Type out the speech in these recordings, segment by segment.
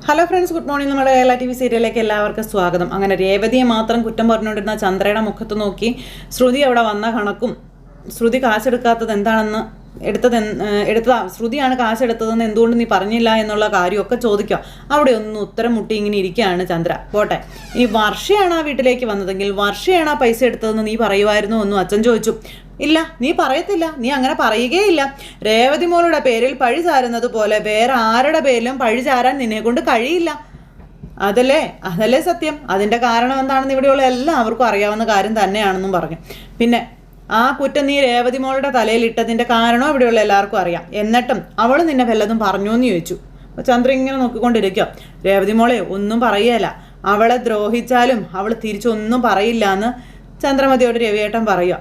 Hello friends, good morning. നമ്മുടെ Kerala TV സീരിയലിലേക്ക് എല്ലാവർക്കും സ്വാഗതം. അങ്ങനെ രേവതിയെ മാത്രം കുറ്റം പറഞ്ഞുകൊണ്ടിരുന്ന ചന്ദ്രയുടെ മുഖത്ത് നോക്കി ശ്രുതി അവിടെ വന്ന കണക്കും ശ്രുതി കാശെടുക്കാത്തത് എന്താണെന്ന് എടുത്തതാ ശ്രുതിയാണ് കാശെടുത്തതെന്ന് എന്തുകൊണ്ട് നീ പറഞ്ഞില്ല എന്നുള്ള കാര്യമൊക്കെ ചോദിക്കുക. അവിടെ ഒന്ന് ഉത്തരം മുട്ടി ഇങ്ങനെ ഇരിക്കുകയാണ് ചന്ദ്ര. പോട്ടെ, ഇനി വർഷയാണ് ആ വീട്ടിലേക്ക് വന്നതെങ്കിൽ വർഷയാണ് ആ പൈസ എടുത്തതെന്ന് നീ പറയുമായിരുന്നു എന്നും അച്ഛൻ ചോദിച്ചു. ഇല്ല, നീ പറയത്തില്ല, നീ അങ്ങനെ പറയുകയില്ല. രേവതി മോളുടെ പേരിൽ പഴി ചാരുന്നത് പോലെ വേറെ ആരുടെ പേരിലും പഴി ചാരാൻ നിന്നെ കൊണ്ട് കഴിയില്ല. അതല്ലേ സത്യം. അതിൻ്റെ കാരണം എന്താണെന്ന് ഇവിടെയുള്ള എല്ലാവർക്കും അറിയാവുന്ന കാര്യം തന്നെയാണെന്നും പറഞ്ഞു. പിന്നെ ആ കുറ്റം നീ രേവതി മോളുടെ തലയിൽ ഇട്ടതിൻ്റെ കാരണം ഇവിടെയുള്ള എല്ലാവർക്കും അറിയാം. എന്നിട്ടും അവൾ നിന്നെ വല്ലതും പറഞ്ഞു എന്ന് ചോദിച്ചു. ചന്ദ്ര ഇങ്ങനെ നോക്കിക്കൊണ്ടിരിക്കുക. രേവതി മോളെ ഒന്നും പറയുകയില്ല, അവളെ ദ്രോഹിച്ചാലും അവൾ തിരിച്ചൊന്നും പറയില്ല എന്ന് ചന്ദ്രമതിയോട് രവിയേട്ടൻ പറയുക.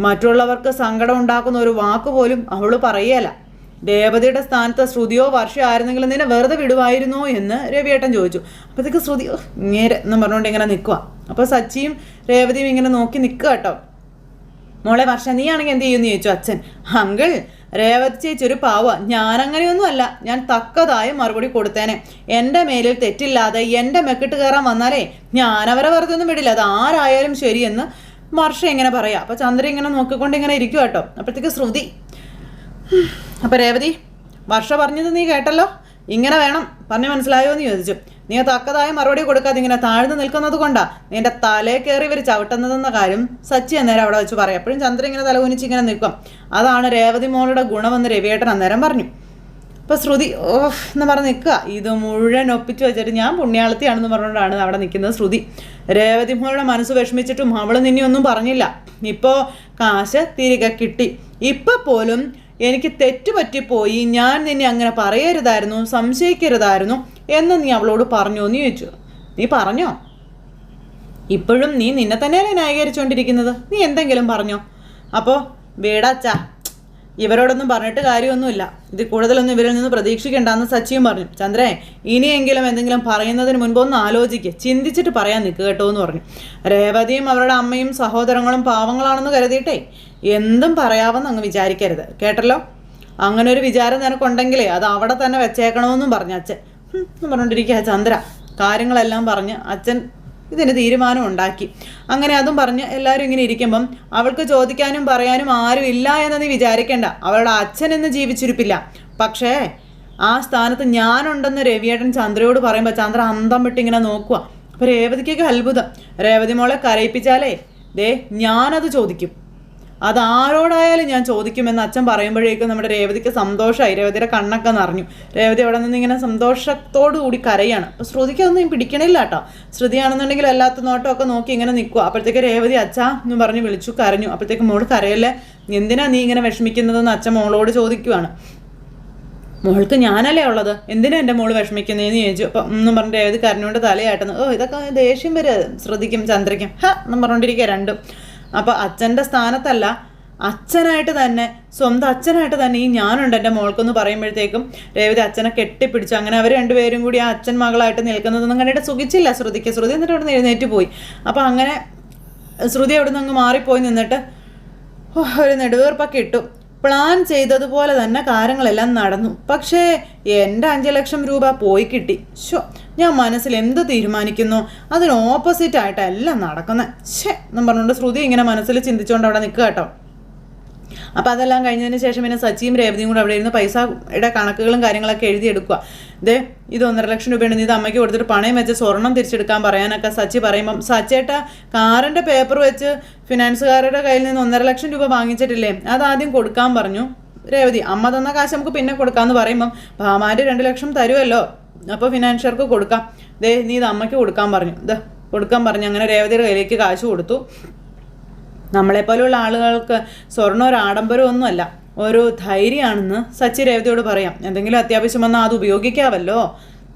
മറ്റുള്ളവർക്ക് സങ്കടം ഉണ്ടാക്കുന്ന ഒരു വാക്ക് പോലും അവൾ പറയുകയില്ല. രേവതിയുടെ സ്ഥാനത്ത് ശ്രുതിയോ വർഷയോ ആയിരുന്നെങ്കിലും നിന്നെ വെറുതെ വിടുമായിരുന്നോ എന്ന് രവിയേട്ടൻ ചോദിച്ചു. അപ്പോഴത്തേക്ക് ശ്രുതി ഇങ്ങേരെ എന്ന് പറഞ്ഞുകൊണ്ട് ഇങ്ങനെ നിൽക്കുക. അപ്പോൾ സച്ചിയും രേവതിയും ഇങ്ങനെ നോക്കി നിൽക്കുക കേട്ടോ. മോളെ വർഷ, നീ ആണെങ്കിൽ എന്ത് ചെയ്യുമെന്ന് ചോദിച്ചു അച്ഛൻ. അങ്കിൾ, രേവതി ചേച്ചി ഒരു പാവ, ഞാനങ്ങനെയൊന്നുമല്ല, ഞാൻ തക്കതായ മറുപടി കൊടുത്തേനെ. എൻ്റെ മേലിൽ തെറ്റില്ലാതെ എൻ്റെ മെക്കിട്ട് കയറാൻ വന്നാലേ ഞാനവരെ വെറുതെ ഒന്നും വിടില്ല, അത് ആരായാലും ശരിയെന്ന് വർഷ ഇങ്ങനെ പറയാം. അപ്പോൾ ചന്ദ്ര ഇങ്ങനെ നോക്കിക്കൊണ്ട് ഇങ്ങനെ ഇരിക്കും കേട്ടോ. അപ്പോഴത്തേക്ക് ശ്രുതി, അപ്പോൾ രേവതി, വർഷ പറഞ്ഞത് നീ കേട്ടല്ലോ, ഇങ്ങനെ വേണം, പറഞ്ഞു മനസ്സിലായോ എന്ന് ചോദിച്ചു. നീ തക്കതായ മറുപടി കൊടുക്കാതെ ഇങ്ങനെ താഴ്ന്നു നിൽക്കുന്നത് കൊണ്ടാ നിന്റെ തലേ കയറി ഇവർ ചവിട്ടുന്നതെന്ന കാര്യം സച്ചി അന്നേരം അവിടെ വെച്ച് പറയാം. എപ്പോഴും ചന്ദ്ര ഇങ്ങനെ തലകുനിച്ച് ഇങ്ങനെ നിൽക്കും. അതാണ് രേവതി മോളുടെ ഗുണമെന്ന് രവിയേട്ടൻ അന്നേരം പറഞ്ഞു. അപ്പോൾ ശ്രുതി എന്ന് പറഞ്ഞ് നിൽക്കുക. ഇത് മുഴുവൻ ഒപ്പിച്ച് വെച്ചിട്ട് ഞാൻ പുണ്യാളത്തിയാണെന്ന് പറഞ്ഞുകൊണ്ടാണ് അവിടെ നിൽക്കുന്നത് ശ്രുതി. രേവതി മോളുടെ മനസ്സ് വിഷമിച്ചിട്ടും അവൾ നിന്നെ ഒന്നും പറഞ്ഞില്ല. ഇപ്പോൾ കാശ് തിരികെ കിട്ടി. ഇപ്പം പോലും എനിക്ക് തെറ്റുപറ്റിപ്പോയി, ഞാൻ നിന്നെ അങ്ങനെ പറയരുതായിരുന്നു, സംശയിക്കരുതായിരുന്നു എന്ന് നീ അവളോട് പറഞ്ഞോ എന്ന് ചോദിച്ചു. നീ പറഞ്ഞോ? ഇപ്പോഴും നീ നിന്നെ തന്നെയല്ലേ ന്യായീകരിച്ചുകൊണ്ടിരിക്കുന്നത്, നീ എന്തെങ്കിലും പറഞ്ഞോ? അപ്പോൾ വീടാച്ചാ, ഇവരോടൊന്നും പറഞ്ഞിട്ട് കാര്യമൊന്നുമില്ല, ഇത് കൂടുതലൊന്നും ഇവരിൽ നിന്ന് പ്രതീക്ഷിക്കേണ്ടെന്ന് സച്ചിയും പറഞ്ഞു. ചന്ദ്രേ, ഇനിയെങ്കിലും എന്തെങ്കിലും പറയുന്നതിന് മുൻപ് ഒന്ന് ആലോചിക്കുക, ചിന്തിച്ചിട്ട് പറയാൻ നിൽക്കുക കേട്ടോ എന്ന് പറഞ്ഞു. രേവതിയും അവരുടെ അമ്മയും സഹോദരങ്ങളും പാവങ്ങളാണെന്ന് കരുതിയിട്ടേ എന്തും പറയാമെന്ന് അങ്ങ് വിചാരിക്കരുത്, കേട്ടല്ലോ. അങ്ങനെ ഒരു വിചാരം നിനക്കുണ്ടെങ്കിലേ അത് അവിടെ തന്നെ വെച്ചേക്കണമെന്നും പറഞ്ഞു അച്ഛൻ എന്ന് പറഞ്ഞുകൊണ്ടിരിക്കുക ചന്ദ്ര. കാര്യങ്ങളെല്ലാം പറഞ്ഞ് അച്ഛൻ ഇതിന് തീരുമാനം ഉണ്ടാക്കി. അങ്ങനെ അതും പറഞ്ഞ് എല്ലാവരും ഇങ്ങനെ ഇരിക്കുമ്പം അവൾക്ക് ചോദിക്കാനും പറയാനും ആരും ഇല്ല എന്ന് നീ വിചാരിക്കേണ്ട. അവളുടെ അച്ഛൻ ഇന്ന് ജീവിച്ചിരിപ്പില്ല, പക്ഷേ ആ സ്ഥാനത്ത് ഞാനുണ്ടെന്ന് രവിയേട്ടൻ ചന്ദ്രയോട് പറയുമ്പോൾ ചന്ദ്ര അന്തം വിട്ടിങ്ങനെ നോക്കുക. അപ്പോൾ രേവതിക്കൊക്കെ അത്ഭുതം. രേവതി മോളെ കരയിപ്പിച്ചാലേ ഞാനത് ചോദിക്കും, അതാരോടായാലും ഞാൻ ചോദിക്കുമെന്ന് അച്ഛൻ പറയുമ്പോഴേക്കും നമ്മുടെ രേവതിക്ക് സന്തോഷമായി. രേവതിയുടെ കണ്ണൊക്കെ നിറഞ്ഞു. രേവതി അവിടെ നിന്ന് ഇങ്ങനെ സന്തോഷത്തോടു കൂടി കരയാണ്. അപ്പോൾ ശ്രുതിക്ക് അതൊന്നും പിടിക്കണില്ല കേട്ടോ. ശ്രുതിയാണെന്നുണ്ടെങ്കിൽ എല്ലാത്ത നോട്ടമൊക്കെ നോക്കി ഇങ്ങനെ നിൽക്കുക. അപ്പോഴത്തേക്ക് രേവതി അച്ഛാ എന്ന് പറഞ്ഞ് വിളിച്ചു, കരഞ്ഞു. അപ്പോഴത്തേക്ക് മോള് കരയല്ലേ, എന്തിനാ നീ ഇങ്ങനെ വിഷമിക്കുന്നതെന്ന് അച്ഛൻ മോളോട് ചോദിക്കുവാണ്. മോൾക്ക് ഞാനല്ലേ ഉള്ളത്, എന്തിനാ എൻ്റെ മോള് വിഷമിക്കുന്നതെന്ന് ചോദിച്ചു. അപ്പം എന്നും പറഞ്ഞ് രേവതി കരഞ്ഞുകൊണ്ട് തലയാട്ടുന്നു. ഇതൊക്കെ ദേഷ്യം വരെ ശ്രുതിക്കും ചന്ദ്രയ്ക്കും എന്നും പറഞ്ഞുകൊണ്ടിരിക്കുക രണ്ടും. അപ്പോൾ അച്ഛൻ്റെ സ്ഥാനത്തല്ല, അച്ഛനായിട്ട് തന്നെ, സ്വന്തം അച്ഛനായിട്ട് തന്നെ ഈ ഞാനുണ്ട് എൻ്റെ മോൾക്കെന്ന് പറയുമ്പോഴത്തേക്കും രേവതി അച്ഛനെ കെട്ടിപ്പിടിച്ചു. അങ്ങനെ അവർ രണ്ടുപേരും കൂടി ആ അച്ഛൻ മകളായിട്ട് നിൽക്കുന്നതൊന്നും കണ്ടിട്ട് സുഖിച്ചില്ല ശ്രുതിക്ക്. ശ്രുതി എന്നിട്ട് അവിടെ നിന്ന് എഴുന്നേറ്റ് പോയി. അപ്പോൾ അങ്ങനെ ശ്രുതി അവിടെ നിന്ന് അങ്ങ് മാറിപ്പോയി നിന്നിട്ട് ഒരു നെടുവീർപ്പൊക്കെ ഇട്ടു. പ്ലാൻ ചെയ്തതുപോലെ തന്നെ കാര്യങ്ങളെല്ലാം നടന്നു. പക്ഷേ എൻ്റെ 5 ലക്ഷം രൂപ പോയി കിട്ടി. ഞാൻ മനസ്സിൽ എന്ത് തീരുമാനിക്കുന്നു അതിന് ഓപ്പോസിറ്റായിട്ടാണ് എല്ലാം നടക്കുന്നത്. എന്നും പറഞ്ഞുകൊണ്ട് ശ്രുതി ഇങ്ങനെ മനസ്സിൽ ചിന്തിച്ചുകൊണ്ട് അവിടെ നിൽക്കുക കേട്ടോ. അപ്പോൾ അതെല്ലാം കഴിഞ്ഞതിന് ശേഷം പിന്നെ സച്ചിയും രേവതിയും കൂടെ അവിടെ ഇരുന്ന് പൈസയുടെ കണക്കുകളും കാര്യങ്ങളൊക്കെ എഴുതിയെടുക്കുക. ഇത് 1.5 ലക്ഷം രൂപയുണ്ട്, ഇത് അമ്മയ്ക്ക് കൊടുത്തിട്ട് പണയം വെച്ച് സ്വർണം തിരിച്ചെടുക്കാൻ പറയാനൊക്കെ സച്ചി പറയുമ്പം സച്ചേട്ട കാറിൻ്റെ പേപ്പർ വെച്ച് ഫിനാൻസുകാരുടെ കയ്യിൽ നിന്ന് 1.5 ലക്ഷം രൂപ വാങ്ങിച്ചിട്ടില്ലേ, അതാദ്യം കൊടുക്കാൻ പറഞ്ഞു രേവതി. അമ്മ തന്ന കാശ് നമുക്ക് പിന്നെ കൊടുക്കാമെന്ന് പറയുമ്പം ഭാമാര് 2 ലക്ഷം തരുമല്ലോ, അപ്പോൾ ഫിനാൻഷ്യർക്ക് കൊടുക്കാം, നീ ഇത് അമ്മയ്ക്ക് കൊടുക്കാൻ പറഞ്ഞു. കൊടുക്കാൻ പറഞ്ഞു. അങ്ങനെ രേവതിയുടെ കയ്യിലേക്ക് കാശ് കൊടുത്തു. നമ്മളെപ്പോലുള്ള ആളുകൾക്ക് സ്വർണ്ണം ഒരു ആഡംബരമൊന്നുമല്ല, ഒരു ധൈര്യമാണെന്ന് സച്ചി രേവതിയോട് പറയാം. എന്തെങ്കിലും അത്യാവശ്യം വന്നാൽ അത് ഉപയോഗിക്കാമല്ലോ.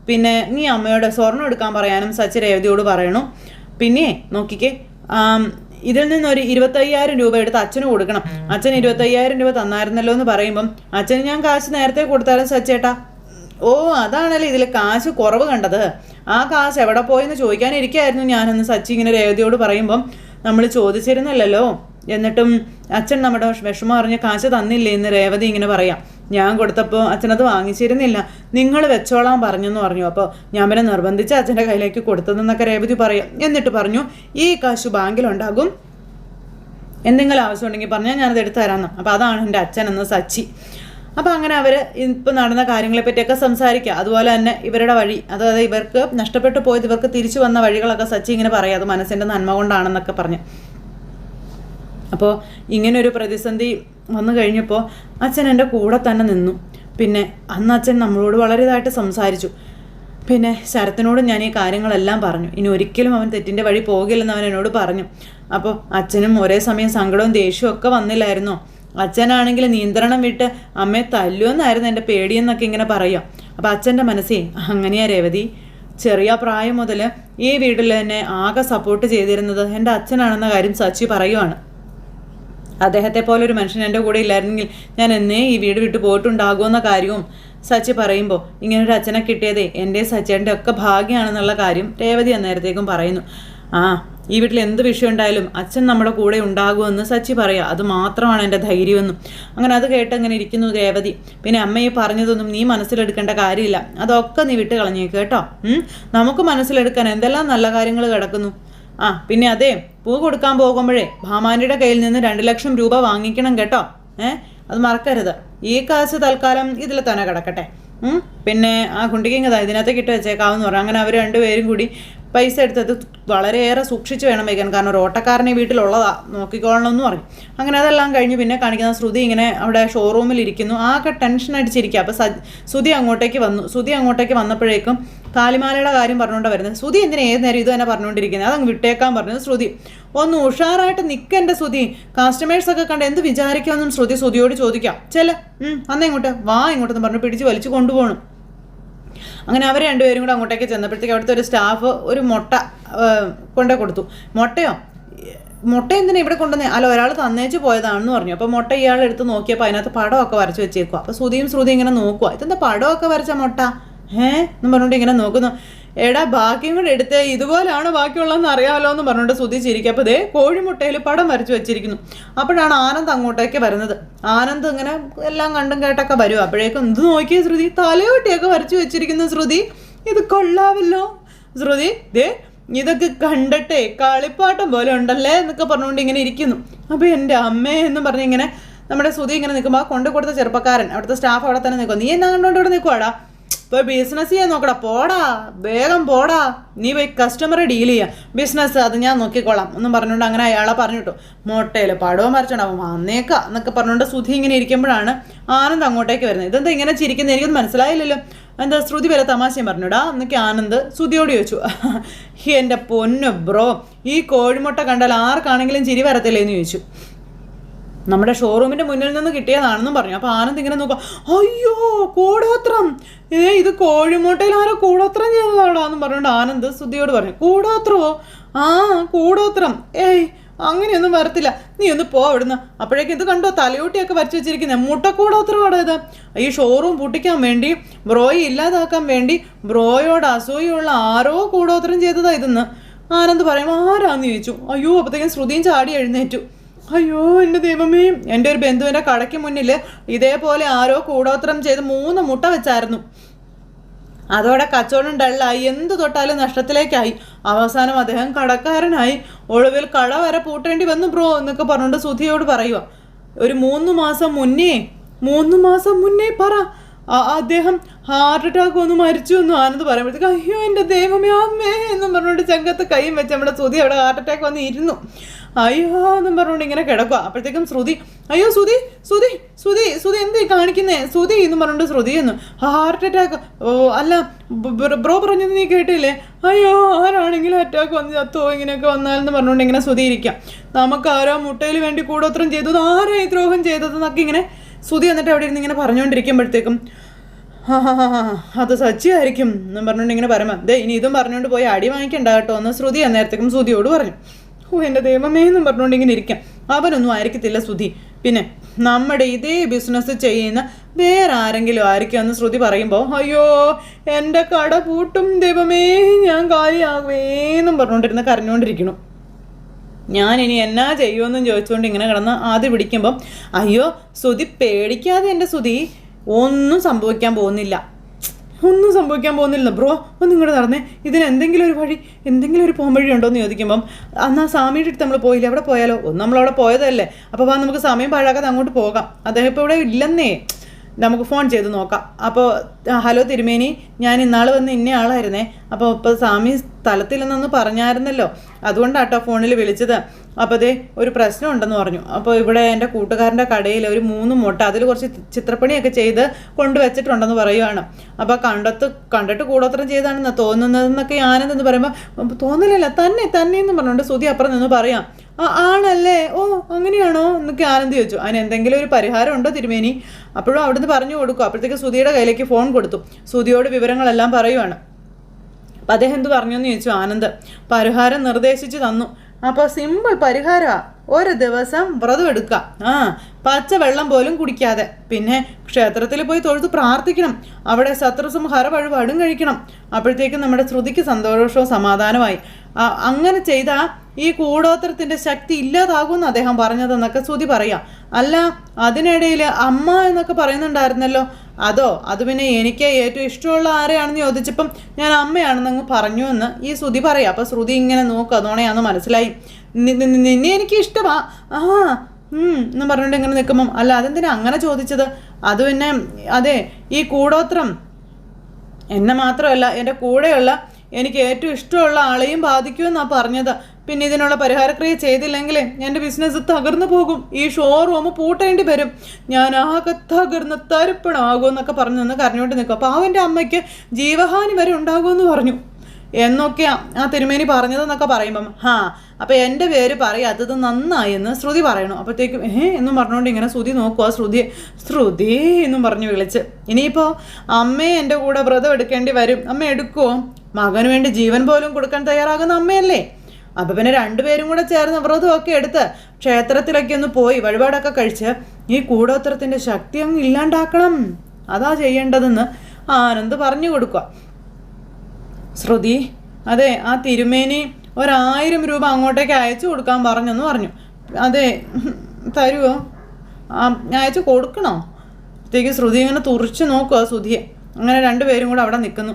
പിന്നെ നീ അമ്മയോട് സ്വർണ്ണം എടുക്കാൻ പറയാനും സച്ചി രേവതിയോട് പറയണം. പിന്നെ നോക്കിക്കേ, ഇതിൽ നിന്നൊരു 25,000 രൂപ എടുത്ത് അച്ഛന് കൊടുക്കണം. അച്ഛൻ 25,000 രൂപ തന്നായിരുന്നല്ലോ എന്ന് പറയുമ്പം അച്ഛന് ഞാൻ കാശ് നേരത്തെ കൊടുത്താലും സച്ചേട്ടാ. അതാണല്ലേ ഇതിൽ കാശ് കുറവ് കണ്ടത്, ആ കാശ് എവിടെ പോയെന്ന് ചോദിക്കാനിരിക്കായിരുന്നു ഞാനെന്ന് സച്ചി ഇങ്ങനെ രേവതിയോട് പറയുമ്പം നമ്മൾ ചോദിച്ചിരുന്നില്ലല്ലോ, എന്നിട്ടും അച്ഛൻ നമ്മുടെ വിഷമം അറിഞ്ഞ് കാശ് തന്നില്ലേ എന്ന് രേവതി ഇങ്ങനെ പറയാം. ഞാൻ കൊടുത്തപ്പോൾ അച്ഛനത് വാങ്ങിച്ചിരുന്നില്ല, നിങ്ങൾ വെച്ചോളാൻ പറഞ്ഞെന്ന് പറഞ്ഞു. അപ്പോൾ ഞാൻ പിന്നെ നിർബന്ധിച്ച് അച്ഛൻ്റെ കയ്യിലേക്ക് കൊടുത്തതെന്നൊക്കെ രേവതി പറയും. എന്നിട്ട് പറഞ്ഞു, ഈ കാശ് ബാങ്കിലുണ്ടാകും, എന്തെങ്കിലും ആവശ്യമുണ്ടെങ്കിൽ പറഞ്ഞാൽ ഞാനത് എടുത്തു തരാമെന്ന്. അപ്പോൾ അതാണ് എൻ്റെ അച്ഛനെന്ന് സച്ചി. അപ്പോൾ അങ്ങനെ അവർ ഇപ്പം നടന്ന കാര്യങ്ങളെ പറ്റിയൊക്കെ സംസാരിക്കുക. അതുപോലെ തന്നെ ഇവരുടെ വഴി, അതായത് ഇവർക്ക് നഷ്ടപ്പെട്ടു പോയത് ഇവർക്ക് തിരിച്ചു വന്ന വഴികളൊക്കെ സച്ചി ഇങ്ങനെ പറയാം, അത് മനസ്സിൻ്റെ നന്മ കൊണ്ടാണെന്നൊക്കെ പറഞ്ഞ്. അപ്പോൾ ഇങ്ങനൊരു പ്രതിസന്ധി വന്നു കഴിഞ്ഞപ്പോൾ അച്ഛൻ എൻ്റെ കൂടെ തന്നെ നിന്നു. പിന്നെ അന്ന് അച്ഛൻ നമ്മളോട് വളരെ ഇതായിട്ട് സംസാരിച്ചു. പിന്നെ ശരത്തിനോട് ഞാൻ ഈ കാര്യങ്ങളെല്ലാം പറഞ്ഞു. ഇനി ഒരിക്കലും അവൻ തെറ്റിൻ്റെ വഴി പോകില്ലെന്ന് അവൻ എന്നോട് പറഞ്ഞു. അപ്പോൾ അച്ഛനും ഒരേ സമയം സങ്കടവും ദേഷ്യവും ഒക്കെ വന്നില്ലായിരുന്നോ? അച്ഛനാണെങ്കിൽ നിയന്ത്രണം വിട്ട് അമ്മയെ തല്ലുമെന്നായിരുന്നു എൻ്റെ പേടിയെന്നൊക്കെ ഇങ്ങനെ പറയാം. അപ്പോൾ അച്ഛൻ്റെ മനസ്സേ അങ്ങനെയാ രേവതി. ചെറിയ പ്രായം മുതൽ ഈ വീട്ടിൽ എന്നെ ആകെ സപ്പോർട്ട് ചെയ്തിരുന്നത് എൻ്റെ അച്ഛനാണെന്ന കാര്യം സച്ചി പറയുവാണ്. അദ്ദേഹത്തെ പോലെ ഒരു മനുഷ്യൻ എൻ്റെ കൂടെ ഇല്ലായിരുന്നെങ്കിൽ ഞാൻ എന്നേ ഈ വീട് വിട്ട് പോയിട്ടുണ്ടാകുമെന്ന കാര്യവും സച്ചി പറയുമ്പോൾ ഇങ്ങനൊരു അച്ഛനെ കിട്ടിയതേ എൻ്റെ സച്ചിയുടെ ഒക്കെ ഭാഗ്യമാണെന്നുള്ള കാര്യം രേവതി അന്നേരത്തേക്കും പറയുന്നു. ഈ വീട്ടിൽ എന്ത് വിഷയം ഉണ്ടായാലും അച്ഛൻ നമ്മുടെ കൂടെ ഉണ്ടാകുമെന്ന് സച്ചി പറയാം. അത് മാത്രമാണ് എൻ്റെ ധൈര്യമെന്നും. അങ്ങനെ അത് കേട്ട് അങ്ങനെ ഇരിക്കുന്നു രേവതി. പിന്നെ അമ്മയെ പറഞ്ഞതൊന്നും നീ മനസ്സിലെടുക്കേണ്ട കാര്യമില്ല, അതൊക്കെ നീ വിട്ട് കളഞ്ഞേക്ക് കേട്ടോ. നമുക്ക് മനസ്സിലെടുക്കാൻ എന്തെല്ലാം നല്ല കാര്യങ്ങൾ കിടക്കുന്നു. പിന്നെ അതെ, പൂ കൊടുക്കാൻ പോകുമ്പോഴേ ഭാമാനിയുടെ കയ്യിൽ നിന്ന് 2 ലക്ഷം രൂപ വാങ്ങിക്കണം കേട്ടോ. അത് മറക്കരുത്. ഈ കാശ് തൽക്കാലം ഇതിൽ തന്നെ കിടക്കട്ടെ. പിന്നെ ആ കുണ്ടിക്കിങ്ങതാ ഇതിനകത്തേക്ക് ഇട്ട് വെച്ചേക്കാവെന്ന് പറഞ്ഞു. അങ്ങനെ അവർ രണ്ടുപേരും കൂടി പൈസ എടുത്തത് വളരെയേറെ സൂക്ഷിച്ച് വേണം വയ്ക്കാൻ, കാരണം ഒരു ഓട്ടക്കാരനെ വീട്ടിലുള്ളതാ, നോക്കിക്കോളണമെന്ന് പറഞ്ഞു. അങ്ങനെ അതെല്ലാം കഴിഞ്ഞ് പിന്നെ കാണിക്കുന്ന ശ്രുതി ഇങ്ങനെ അവിടെ ഷോറൂമിൽ ഇരിക്കുന്നു, ആകെ ടെൻഷൻ അടിച്ചിരിക്കുക. അപ്പോൾ ശ്രുതി അങ്ങോട്ടേക്ക് വന്നു. ശ്രുതി അങ്ങോട്ടേക്ക് വന്നപ്പോഴേക്കും കാലിമാലയുടെ കാര്യം പറഞ്ഞുകൊണ്ട് വരുന്നത്. ശ്രുതി എന്തിനാ ഏത് നേരം ഇത് തന്നെ പറഞ്ഞുകൊണ്ടിരിക്കുന്നത്, അതങ്ങ് വിട്ടേക്കാൻ പറഞ്ഞത് ശ്രുതി. ഒന്ന് ഉഷാറായിട്ട് നിൽക്കെൻ്റെ ശ്രുതി, കസ്റ്റമേഴ്സൊക്കെ കണ്ട് എന്ത് വിചാരിക്കുമെന്നും ശ്രുതിയോട് ചോദിക്കാം. അന്നേ ഇങ്ങോട്ട് വാ ഇങ്ങോട്ടെന്ന് പറഞ്ഞു പിടിച്ച് വലിച്ചു കൊണ്ടുപോകണം. അങ്ങനെ അവർ രണ്ടുപേരും കൂടെ അങ്ങോട്ടേക്ക് ചെന്നപ്പോഴത്തേക്ക് അവിടുത്തെ ഒരു സ്റ്റാഫ് ഒരു മുട്ട കൊണ്ടേ കൊടുത്തു. മുട്ട എന്തിനാ ഇവിടെ കൊണ്ടുവന്നേ? അല്ല, ഒരാൾ തന്നേച്ച് പോയതാണെന്ന് പറഞ്ഞു. അപ്പോൾ മുട്ട ഇയാൾ എടുത്ത് നോക്കിയപ്പോൾ അതിനകത്ത് പടമൊക്കെ വരച്ച് വെച്ചേക്കുക. അപ്പോൾ ശ്രുതി ഇങ്ങനെ നോക്കുക, ഇതെന്താ പടമൊക്കെ വരച്ച മുട്ട എന്ന് പറഞ്ഞുകൊണ്ട് ഇങ്ങനെ നോക്കുന്നു. എടാ ബാക്കിയും കൂടെ എടുത്ത് ഇതുപോലെയാണോ ബാക്കിയുള്ളതെന്ന് അറിയാമല്ലോ എന്ന് പറഞ്ഞുകൊണ്ട് ശ്രുതി ചിരിക്കുക. അപ്പോൾ ദേ കോഴിമുട്ടയിൽ പടം വരച്ച് വെച്ചിരിക്കുന്നു. അപ്പോഴാണ് ആനന്ദ് അങ്ങോട്ടേക്ക് വരുന്നത്. ആനന്ദ് ഇങ്ങനെ എല്ലാം കണ്ടും കേട്ടൊക്കെ വരും. അപ്പോഴേക്കും എന്ത് നോക്കിയ ശ്രുതി, തലയോട്ടിയൊക്കെ വരച്ച് വെച്ചിരിക്കുന്നു. ശ്രുതി, ഇത് കൊള്ളാമല്ലോ ശ്രുതി, ദേ ഇതൊക്കെ കണ്ടട്ടെ കളിപ്പാട്ടം പോലെ ഉണ്ടല്ലേ എന്നൊക്കെ പറഞ്ഞുകൊണ്ട് ഇങ്ങനെ ഇരിക്കുന്നു. അപ്പോൾ എൻ്റെ അമ്മേ എന്ന് പറഞ്ഞ് ഇങ്ങനെ നമ്മുടെ ശ്രുതി ഇങ്ങനെ നിൽക്കുമ്പോൾ കൊണ്ട് കൊടുത്ത ചെറുപ്പക്കാരൻ അവിടുത്തെ സ്റ്റാഫ് അവിടെ തന്നെ നിൽക്കും. നീ എന്നാ കണ്ടുകൊണ്ട് ഇവിടെ നിൽക്കുവാടാ, ഇപ്പോൾ ബിസിനസ് ചെയ്യാൻ നോക്കടാ, പോടാ വേഗം പോടാ, നീ പോയി കസ്റ്റമറെ ഡീൽ ചെയ്യാം, ബിസിനസ് അത് ഞാൻ നോക്കിക്കോളാം എന്നും പറഞ്ഞുകൊണ്ട് അങ്ങനെ അയാളെ പറഞ്ഞിട്ടു. മുട്ടയിൽ പടവും വരച്ചോണ്ടാവും വന്നേക്കാം എന്നൊക്കെ പറഞ്ഞുകൊണ്ട് ശ്രുതി ഇങ്ങനെ ഇരിക്കുമ്പോഴാണ് ആനന്ദ് അങ്ങോട്ടേക്ക് വരുന്നത്. ഇതെന്താ ഇങ്ങനെ ചിരിക്കുന്നത്, എനിക്കൊന്നും മനസ്സിലായില്ലല്ലോ. എന്താ ശ്രുതി വരെ തമാശയും പറഞ്ഞിടാ എന്നൊക്കെ ആനന്ദ് ശ്രുതിയോട് ചോദിച്ചു. എൻ്റെ പൊന്നു ബ്രോ, ഈ കോഴിമുട്ട കണ്ടാൽ ആർക്കാണെങ്കിലും ചിരി വരത്തില്ലേന്ന് ചോദിച്ചു. നമ്മുടെ ഷോറൂമിൻ്റെ മുന്നിൽ നിന്ന് കിട്ടിയതാണെന്നും പറഞ്ഞു. അപ്പോൾ ആനന്ദ് ഇങ്ങനെ നോക്കുക, അയ്യോ കൂടോത്രം, ഇത് കോഴിമുട്ടയിൽ ആരോ കൂടോത്രം ചെയ്തതാടാന്നും പറഞ്ഞുകൊണ്ട് ആനന്ദ് ശ്രുതിയോട് പറഞ്ഞു. കൂടോത്രമോ? കൂടോത്രം, അങ്ങനെയൊന്നും വരത്തില്ല, നീ ഒന്ന് പോ അവിടുന്ന്. അപ്പോഴേക്കും ഇത് കണ്ടോ തലയോട്ടിയൊക്കെ വരച്ച് വെച്ചിരിക്കുന്നത്, മുട്ടക്കൂടോത്രമാണ് ഇത്. ഈ ഷോറൂം പൂട്ടിക്കാൻ വേണ്ടി, ബ്രോയെ ഇല്ലാതാക്കാൻ വേണ്ടി ബ്രോയോട് അസൂയുള്ള ആരോ കൂടോത്രം ചെയ്തതാ ഇതെന്ന് ആനന്ദ് പറയുമ്പോൾ ആരാന്ന് ചോദിച്ചു. അയ്യോ, അപ്പോഴത്തേക്കും ശ്രുതിയും ചാടി എഴുന്നേറ്റു. അയ്യോ എൻ്റെ ദൈവമേ, എൻ്റെ ഒരു ബന്ധുവിൻ്റെ കടയ്ക്ക് മുന്നിൽ ഇതേപോലെ ആരോ കൂടോത്രം ചെയ്ത് 3 മുട്ട വെച്ചായിരുന്നു. അതോടെ കച്ചവടം ഡള്ളായി, എന്ത് തൊട്ടാലും നഷ്ടത്തിലേക്കായി. അവസാനം അദ്ദേഹം കടക്കാരനായി, ഒടുവിൽ കട വരെ പൂട്ടേണ്ടി വന്നു ബ്രോ എന്നൊക്കെ പറഞ്ഞുകൊണ്ട് ശ്രുതിയോട് പറയുക. ഒരു 3 മാസം മുന്നേ പറ അദ്ദേഹം ഹാർട്ട് അറ്റാക്ക് വന്ന് മരിച്ചു എന്നും ആനന്ദ് പറയുമ്പോഴത്തേക്ക് അയ്യോ എൻ്റെ ദൈവമേ അമ്മേ എന്നും പറഞ്ഞുകൊണ്ട് ചങ്കത്ത് കൈയും വെച്ച് നമ്മുടെ ശ്രുതി അവിടെ ഹാർട്ട് അറ്റാക്ക് വന്ന് ഇരുന്നു. അയ്യോ എന്നും പറഞ്ഞുകൊണ്ട് ഇങ്ങനെ കിടക്കുക. അപ്പോഴത്തേക്കും ശ്രുതി, അയ്യോ ശ്രുതി എന്തേ കാണിക്കുന്നേ ശ്രുതി എന്നും പറഞ്ഞുകൊണ്ട് ശ്രുതി എന്ന് ഹാർട്ട് അറ്റാക്ക്. അല്ല ബ്രോ പറഞ്ഞത് നീ കേട്ടില്ലേ? അയ്യോ ആരാണെങ്കിലും അറ്റാക്ക് വന്ന് ചത്തോ ഇങ്ങനെയൊക്കെ വന്നാലെന്ന് പറഞ്ഞുകൊണ്ട് ഇങ്ങനെ ശ്രുതി ഇരിക്കാം. നമുക്ക് ആരോ മുട്ടയിൽ വേണ്ടി കൂടോത്രം ചെയ്തത്, ആരാ ഈ ദ്രോഹം ചെയ്തതെന്നൊക്കെ ഇങ്ങനെ ശ്രുതി എന്നിട്ട് അവിടെ ഇരുന്ന് ഇങ്ങനെ പറഞ്ഞുകൊണ്ടിരിക്കുമ്പോഴത്തേക്കും അത് സച്ചിയായിരിക്കും എന്നും പറഞ്ഞുകൊണ്ട് ഇങ്ങനെ പറയുമ്പോൾ ഇനി ഇതും പറഞ്ഞുകൊണ്ട് പോയി അടി വാങ്ങിക്കണ്ട കേട്ടോ എന്ന് ശ്രുതി അന്നേരത്തേക്കും ശ്രുതിയോട് പറഞ്ഞു. എൻ്റെ ദൈവമേ എന്നും പറഞ്ഞുകൊണ്ട് ഇങ്ങനെ ഇരിക്കാം. അവനൊന്നും ആയിരിക്കത്തില്ല ശ്രുതി, പിന്നെ നമ്മുടെ ഇതേ ബിസിനസ് ചെയ്യുന്ന വേറെ ആരെങ്കിലും ആയിരിക്കും എന്ന് ശ്രുതി പറയുമ്പോൾ അയ്യോ എൻ്റെ കട പൂട്ടും ദൈവമേ, ഞാൻ കാലിയാകുവേന്നും പറഞ്ഞുകൊണ്ടിരുന്ന് കരഞ്ഞുകൊണ്ടിരിക്കണം. ഞാനിനി എന്നാ ചെയ്യുമെന്നും ചോദിച്ചുകൊണ്ട് ഇങ്ങനെ കിടന്ന് ആദ്യം പിടിക്കുമ്പം അയ്യോ ശ്രുതി പേടിക്കാതെ എൻ്റെ ശ്രുതി, ഒന്നും സംഭവിക്കാൻ പോകുന്നില്ല. ബ്രോ ഒന്ന് ഇങ്ങോട്ട് നടന്നേ, ഇതിന് എന്തെങ്കിലും ഒരു വഴി, എന്തെങ്കിലും ഒരു പോകാൻ വഴി ഉണ്ടോ എന്ന് ചോദിക്കുമ്പം എന്നാൽ സ്വാമിയുടെ അടുത്ത് നമ്മൾ പോയില്ലേ, അവിടെ പോയാലോ? നമ്മളവിടെ പോയതല്ലേ, അപ്പോൾ നമുക്ക് സമയം പാഴാക്കാതെ അങ്ങോട്ട് പോകാം. അദ്ദേഹം ഇപ്പോൾ ഇവിടെ ഇല്ലെന്നേ, നമുക്ക് ഫോൺ ചെയ്ത് നോക്കാം. അപ്പോൾ ഹലോ തിരുമേനി, ഞാൻ ഇന്നാൾ വന്ന് ഇന്ന ആളായിരുന്നേ, അപ്പോൾ ഇപ്പോൾ സ്വാമി സ്ഥലത്തില്ലെന്നൊന്ന് പറഞ്ഞായിരുന്നല്ലോ, അതുകൊണ്ടാട്ടോ ഫോണിൽ വിളിച്ചത്. അപ്പോൾ അതേ ഒരു പ്രശ്നം ഉണ്ടെന്ന് പറഞ്ഞു. അപ്പോൾ ഇവിടെ എൻ്റെ കൂട്ടുകാരൻ്റെ കടയിൽ ഒരു 3 മുട്ട, അതിൽ കുറച്ച് ചിത്രപ്പണിയൊക്കെ ചെയ്ത് കൊണ്ടുവച്ചിട്ടുണ്ടെന്ന് പറയുവാണ്. അപ്പോൾ കണ്ടിട്ട് കൂടോത്രം ചെയ്താണെന്ന് തോന്നുന്നതെന്നൊക്കെ ആനന്ദെന്ന് പറയുമ്പോൾ തോന്നില്ലല്ല തന്നെ എന്ന് പറഞ്ഞുകൊണ്ട് ശ്രുതി അപ്പുറം നിന്ന് പറയാം. ആണല്ലേ, ഓ അങ്ങനെയാണോ എന്നൊക്കെ ആനന്ദ് ചോദിച്ചു. അതിന് എന്തെങ്കിലും ഒരു പരിഹാരം ഉണ്ടോ തിരുമേനി? അപ്പോഴും അവിടുന്ന് പറഞ്ഞു കൊടുക്കും. അപ്പോഴത്തേക്ക് ശ്രുതിയുടെ കയ്യിലേക്ക് ഫോൺ കൊടുത്തു. ശ്രുതിയോട് വിവരങ്ങളെല്ലാം പറയുവാണ്. അപ്പം അദ്ദേഹം എന്ത് പറഞ്ഞു എന്ന് ചോദിച്ചു ആനന്ദ്. പരിഹാരം നിർദ്ദേശിച്ച് തന്നു. അപ്പോൾ സിമ്പിൾ പരിഹാരമാണ്, ഒരു ദിവസം വ്രതം എടുക്കുക, പച്ച വെള്ളം പോലും കുടിക്കാതെ, പിന്നെ ക്ഷേത്രത്തിൽ പോയി തൊഴുത് പ്രാർത്ഥിക്കണം, അവിടെ ശത്രുസംഹാര വഴിപാടും കഴിക്കണം. അപ്പോഴത്തേക്കും നമ്മുടെ ശ്രുതിക്ക് സന്തോഷവും സമാധാനമായി. അങ്ങനെ ചെയ്താൽ ഈ കൂടോത്രത്തിൻ്റെ ശക്തി ഇല്ലാതാകുമെന്ന് അദ്ദേഹം പറഞ്ഞതെന്നൊക്കെ ശ്രുതി പറയാം. അല്ല, അതിനിടയിൽ അമ്മ എന്നൊക്കെ പറയുന്നുണ്ടായിരുന്നല്ലോ, അത് പിന്നെ എനിക്ക് ഏറ്റവും ഇഷ്ടമുള്ള ആരെയാണെന്ന് ചോദിച്ചപ്പം ഞാൻ അമ്മയാണെന്ന് അങ്ങ് പറഞ്ഞു എന്ന് ഈ ശ്രുതി പറയാം. അപ്പോൾ ശ്രുതി ഇങ്ങനെ നോക്കുക, അതോണെയാണെന്ന് മനസ്സിലായി. നിന്നെ എനിക്ക് ഇഷ്ടമാ എന്ന് പറഞ്ഞുകൊണ്ട് ഇങ്ങനെ നിൽക്കുമ്പം അല്ല അതെന്തിനാ അങ്ങനെ ചോദിച്ചത്? അത് പിന്നെ അതെ, ഈ കൂടോത്രം എന്നെ മാത്രമല്ല എൻ്റെ കൂടെയുള്ള എനിക്ക് ഏറ്റവും ഇഷ്ടമുള്ള ആളെയും ബാധിക്കുമെന്നാണ് പറഞ്ഞത്. പിന്നെ ഇതിനുള്ള പരിഹാരക്രിയ ചെയ്തില്ലെങ്കിൽ എൻ്റെ ബിസിനസ് തകർന്നു പോകും, ഈ ഷോറൂം പൂട്ടേണ്ടി വരും, ഞാൻ ആകെ തകർന്ന് തരിപ്പണമാകും എന്നൊക്കെ പറഞ്ഞു നിന്ന് കരഞ്ഞുകൊണ്ട് നിൽക്കും. അപ്പോൾ അവൻ്റെ അമ്മയ്ക്ക് ജീവഹാനി വരെ ഉണ്ടാകുമെന്ന് പറഞ്ഞു എന്നൊക്കെയാ ആ തിരുമേനി പറഞ്ഞതെന്നൊക്കെ പറയുമ്പം അപ്പോൾ എൻ്റെ പേര് പറയാത്തത് നന്നായി എന്ന് ശ്രുതി പറയണു. അപ്പോഴത്തേക്കും എന്നും പറഞ്ഞുകൊണ്ട് ഇങ്ങനെ ശ്രുതി നോക്കുക, ശ്രുതി എന്നും പറഞ്ഞ് വിളിച്ച്. ഇനിയിപ്പോൾ അമ്മയെ എൻ്റെ കൂടെ വ്രതം എടുക്കേണ്ടി വരും. അമ്മ എടുക്കുമോ? മകന് വേണ്ടി ജീവൻ പോലും കൊടുക്കാൻ തയ്യാറാകുന്ന അമ്മയല്ലേ. അപ്പം പിന്നെ 2 പേരും കൂടെ ചേർന്ന് വ്രതമൊക്കെ എടുത്ത് ക്ഷേത്രത്തിലൊക്കെ ഒന്ന് പോയി വഴിപാടൊക്കെ കഴിച്ച് ഈ കൂടോത്രത്തിൻ്റെ ശക്തി അങ്ങ് ഇല്ലാണ്ടാക്കണം, അതാ ചെയ്യേണ്ടതെന്ന് ആനന്ദ് പറഞ്ഞു കൊടുക്കുക. ശ്രുതി, അതെ ആ തിരുമേനി 1000 രൂപ അങ്ങോട്ടേക്ക് അയച്ചു കൊടുക്കാൻ പറഞ്ഞെന്ന് പറഞ്ഞു. അതെ, തരുമോ? അയച്ചു കൊടുക്കണോ? അപ്പോഴത്തേക്ക് ശ്രുതി ഇങ്ങനെ തുറിച്ച് നോക്കുക ശ്രുതിയെ. അങ്ങനെ 2 പേരും കൂടെ അവിടെ നിൽക്കുന്നു.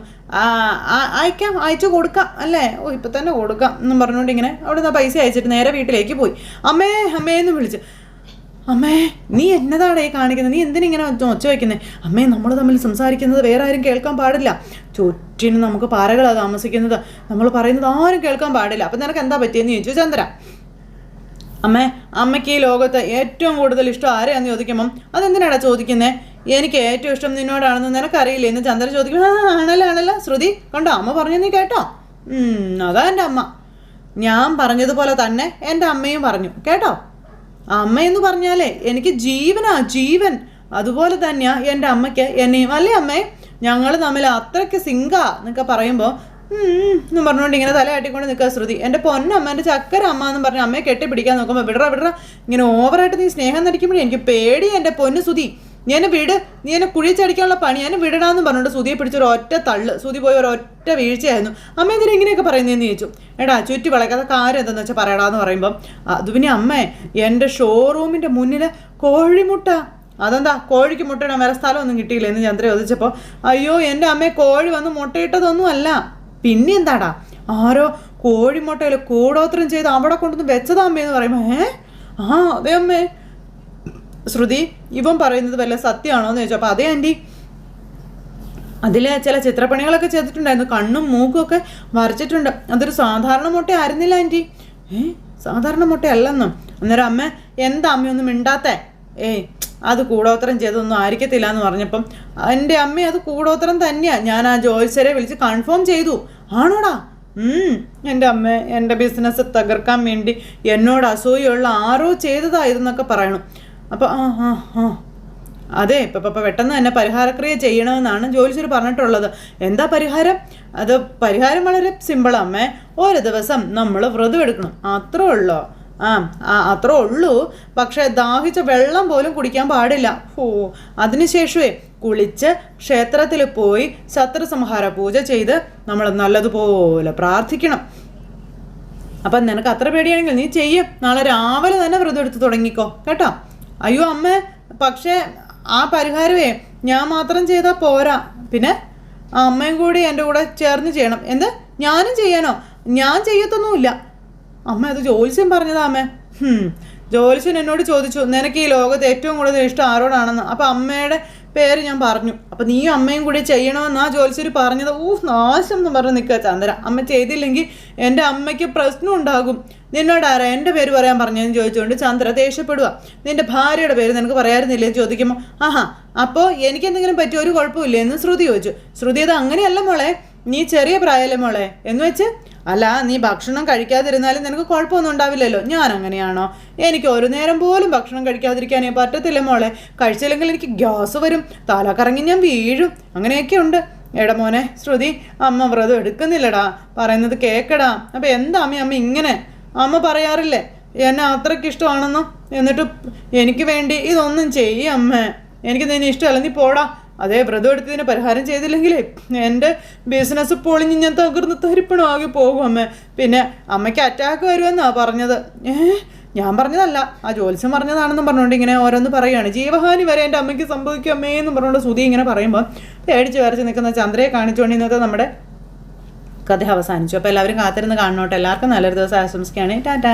അയച്ചു കൊടുക്കാം അല്ലേ? ഇപ്പം തന്നെ കൊടുക്കാം എന്നും പറഞ്ഞുകൊണ്ട് ഇങ്ങനെ അവിടെ നിന്ന് പൈസ അയച്ചിട്ട് നേരെ വീട്ടിലേക്ക് പോയി. അമ്മേന്ന് വിളിച്ച്. അമ്മേ, നീ എന്നതാടേ കാണിക്കുന്നത്? നീ എന്തിനിങ്ങനെ ഒച്ച വയ്ക്കുന്നത്? അമ്മേ, നമ്മൾ തമ്മിൽ സംസാരിക്കുന്നത് വേറെ ആരും കേൾക്കാൻ പാടില്ല. ചുറ്റിനും നമുക്ക് പാറകളാണ് താമസിക്കുന്നത്, നമ്മൾ പറയുന്നത് ആരും കേൾക്കാൻ പാടില്ല. അപ്പം നിനക്ക് എന്താ പറ്റിയെന്ന് ചോദിച്ചു ചന്ദ്ര. അമ്മയ്ക്ക് ഈ ലോകത്ത് ഏറ്റവും കൂടുതൽ ഇഷ്ടം ആരെയാന്ന് ചോദിക്കുമ്പം അതെന്തിനാടാ ചോദിക്കുന്നത്? എനിക്ക് ഏറ്റവും ഇഷ്ടം നിന്നോടാണെന്ന് നിനക്കറിയില്ലേ എന്ന് ചന്ദ്രൻ ചോദിക്കും. ആണല്ലോ ശ്രുതി, കണ്ടോ അമ്മ പറഞ്ഞു, നീ കേട്ടോ? അതാ എൻ്റെ അമ്മ. ഞാൻ പറഞ്ഞതുപോലെ തന്നെ എൻ്റെ അമ്മയും പറഞ്ഞു, കേട്ടോ? അമ്മയെന്ന് പറഞ്ഞാലേ എനിക്ക് ജീവൻ. അതുപോലെ തന്നെയാ എൻ്റെ അമ്മയ്ക്ക് എന്നെയും, അല്ലേ അമ്മേ? ഞങ്ങൾ തമ്മിൽ അത്രയ്ക്ക് സിങ്കാ എന്നൊക്കെ പറയുമ്പോൾ എന്നും പറഞ്ഞുകൊണ്ട് ഇങ്ങനെ തലയാട്ടിക്കൊണ്ട് നിൽക്കുക ശ്രുതി. എൻ്റെ പൊന്നമ്മ, എൻ്റെ ചക്കര അമ്മ എന്ന് പറഞ്ഞ് അമ്മയെ കെട്ടിപ്പിടിക്കാൻ നോക്കുമ്പോൾ വിടറ ഇങ്ങനെ ഓവറായിട്ട് നീ സ്നേഹം നടിക്കുമ്പോഴേ എനിക്ക് പേടി. എൻ്റെ പൊന്ന് ശ്രുതി, നീ എന്നെ വിട്, നീ എന്നെ കുഴിച്ചടിക്കാനുള്ള പണി ഞാൻ വിടടാന്ന് പറഞ്ഞുകൊണ്ട് ശ്രുതിയെ പിടിച്ചൊരു ഒറ്റ തള്ളു. ശ്രുതി പോയി ഒരൊറ്റ വീഴ്ചയായിരുന്നു. അമ്മ എന്തിനാ ഇങ്ങനെയൊക്കെ പറയുന്നതെന്ന് ചോദിച്ചു. എടാ ചുറ്റി വളയ്ക്കാത്ത കാര്യം എന്താണെന്ന് വെച്ചാൽ പറയടാന്ന് പറയുമ്പം അത് പിന്നെ അമ്മേ, എൻ്റെ ഷോറൂമിൻ്റെ മുന്നിൽ കോഴിമുട്ട, അതെന്താ കോഴിക്ക് മുട്ടയിടാൻ വേറെ സ്ഥലമൊന്നും കിട്ടിയില്ല എന്ന് ചന്ദ്ര ചോദിച്ചപ്പോൾ അയ്യോ എൻ്റെ അമ്മയെ കോഴി വന്ന് മുട്ടയിട്ടതൊന്നും അല്ല, പിന്നെ എന്താടാ ആരോ കോഴിമുട്ടയിൽ കൂടോത്രം ചെയ്ത് അവിടെ കൊണ്ടുവന്ന് വെച്ചതാ അമ്മയെന്ന് പറയുമ്പോൾ അതെ അമ്മേ. ശ്രുതി, ഇവൻ പറയുന്നത് വല്ല സത്യമാണോ എന്ന് ചോദിച്ചു. അപ്പോൾ അതേ ആൻറ്റി, അതിൽ ചില ചിത്രപ്പണികളൊക്കെ ചെയ്തിട്ടുണ്ടായിരുന്നു, കണ്ണും മൂക്കും ഒക്കെ വരച്ചിട്ടുണ്ട്. അതൊരു സാധാരണ മുട്ട ആയിരുന്നില്ല ആൻറ്റി. സാധാരണ മുട്ട അല്ലെന്നും. അന്നേരം അമ്മ എന്താ അമ്മയൊന്നും മിണ്ടാത്തേ? അത് കൂടോത്രം ചെയ്തൊന്നും ആയിരിക്കത്തില്ല എന്ന് പറഞ്ഞപ്പം എൻ്റെ അമ്മ അത് കൂടോത്രം തന്നെയാണ്, ഞാൻ ആ ജോത്സ്യരെ വിളിച്ച് കൺഫേം ചെയ്തു. ആണോടാ? എൻ്റെ അമ്മ എൻ്റെ ബിസിനസ് തകർക്കാൻ വേണ്ടി എന്നോട് അസൂയുള്ള ആരോ ചെയ്തതായിരുന്നൊക്കെ പറയണം. അപ്പോൾ അതെ, ഇപ്പം പെട്ടെന്ന് തന്നെ പരിഹാരക്രിയ ചെയ്യണമെന്നാണ് ജോലിച്ചർ പറഞ്ഞിട്ടുള്ളത്. എന്താ പരിഹാരം? അത് പരിഹാരം വളരെ സിമ്പിളാണ് അമ്മേ. ഒരു ദിവസം നമ്മൾ വ്രതം എടുക്കണം, അത്രേ ഉള്ളൂ. അത്രേ ഉള്ളൂ. പക്ഷേ ദാഹിച്ച വെള്ളം പോലും കുടിക്കാൻ പാടില്ല. അതിനുശേഷമേ കുളിച്ച് ക്ഷേത്രത്തിൽ പോയി ശത്രുസംഹാര പൂജ ചെയ്ത് നമ്മൾ നല്ലതുപോലെ പ്രാർത്ഥിക്കണം. അപ്പം നിനക്ക് അത്ര പേടിയാണെങ്കിൽ നീ ചെയ്യും. നാളെ രാവിലെ തന്നെ വ്രതം എടുത്ത് തുടങ്ങിക്കോ, കേട്ടോ? അയ്യോ അമ്മേ, പക്ഷേ ആ പരിഹാരമേ ഞാൻ മാത്രം ചെയ്താൽ പോരാ, പിന്നെ അമ്മയും കൂടി എൻ്റെ കൂടെ ചേർന്ന് ചെയ്യണം. എന്ത്, ഞാനും ചെയ്യാനോ? ഞാൻ ചെയ്യത്തൊന്നുമില്ല. അമ്മ അത് ജ്യോത്സ്യൻ പറഞ്ഞതാ അമ്മേ. ജ്യോത്സ്യൻ എന്നോട് ചോദിച്ചു നിനക്ക് ഈ ലോകത്ത് ഏറ്റവും കൂടുതൽ ഇഷ്ടം ആരോടാണെന്ന്. അപ്പം അമ്മയുടെ പേര് ഞാൻ പറഞ്ഞു. അപ്പം നീയും അമ്മയും കൂടി ചെയ്യണമെന്ന് ആ ജ്യോത്സ്യർ പറഞ്ഞത്. നാശം എന്ന് പറഞ്ഞ് നിൽക്കുക ചന്ദ്ര. അമ്മ ചെയ്തില്ലെങ്കിൽ എൻ്റെ അമ്മയ്ക്ക് പ്രശ്നം ഉണ്ടാകും. നിന്നോടാരാ എൻ്റെ പേര് പറയാൻ പറഞ്ഞതെന്ന് ചോദിച്ചുകൊണ്ട് ചന്ദ്ര ദേഷ്യപ്പെടുക. നിൻ്റെ ഭാര്യയുടെ പേര് നിനക്ക് പറയാറുന്നില്ലേ എന്ന് ചോദിക്കുമ്പോൾ അപ്പോൾ എനിക്കെന്തെങ്കിലും പറ്റിയ ഒരു കുഴപ്പമില്ലേ എന്ന് ശ്രുതി ചോദിച്ചു. ശ്രുതി അത് അങ്ങനെയല്ല മോളെ, നീ ചെറിയ പ്രായമല്ലേ മോളെ എന്ന് വെച്ച്. അല്ല, നീ ഭക്ഷണം കഴിക്കാതിരുന്നാലും നിനക്ക് കുഴപ്പമൊന്നും ഉണ്ടാവില്ലല്ലോ. ഞാൻ അങ്ങനെയാണോ? എനിക്ക് ഒരു നേരം പോലും ഭക്ഷണം കഴിക്കാതിരിക്കാനേ പറ്റത്തില്ല മോളെ. കഴിച്ചില്ലെങ്കിൽ എനിക്ക് ഗ്യാസ് വരും, തല കറങ്ങി ഞാൻ വീഴും, അങ്ങനെയൊക്കെ ഉണ്ട്. എടാ മോനെ ശ്രുതി, അമ്മ വ്രതം എടുക്കുന്നില്ലടാ, പറയുന്നത് കേക്കടാ. അപ്പം എന്താ അമ്മ ഇങ്ങനെ? അമ്മ പറയാറില്ലേ എന്നെ അത്രയ്ക്ക് ഇഷ്ടമാണെന്നോ? എന്നിട്ട് എനിക്ക് വേണ്ടി ഇതൊന്നും ചെയ്യ അമ്മേ. എനിക്ക് നിന്നെ ഇഷ്ടമല്ല, നീ പോടാ. അതേ വ്രതം എടുത്തതിന് പരിഹാരം ചെയ്തില്ലെങ്കിലേ എൻ്റെ ബിസിനസ് പൊളിഞ്ഞ് ഞാൻ തകർന്ന് തരിപ്പണമാകി പോകും അമ്മേ. പിന്നെ അമ്മയ്ക്ക് അറ്റാക്ക് വരുമെന്നാണ് പറഞ്ഞത്. ഞാൻ പറഞ്ഞതല്ല, ആ ജ്യോത്സ്യം പറഞ്ഞതാണെന്നും പറഞ്ഞുകൊണ്ട് ഇങ്ങനെ ഓരോന്ന് പറയുകയാണ്. ജീവഹാനി വരെ എൻ്റെ അമ്മയ്ക്ക് സംഭവിക്കും അമ്മേ എന്ന് പറഞ്ഞുകൊണ്ട് ശ്രുതി ഇങ്ങനെ പറയുമ്പോൾ പേടിച്ച് വരച്ച് നിൽക്കുന്ന ചന്ദ്രയെ കാണിച്ചുകൊണ്ട് ഇന്നത്തെ നമ്മുടെ കഥ അവസാനിച്ചു. അപ്പോൾ എല്ലാവരും കാത്തിരുന്ന് കാണണോട്ടെ. എല്ലാവർക്കും നല്ലൊരു ദിവസം ആശംസിക്കുകയാണ്. ടാറ്റാ.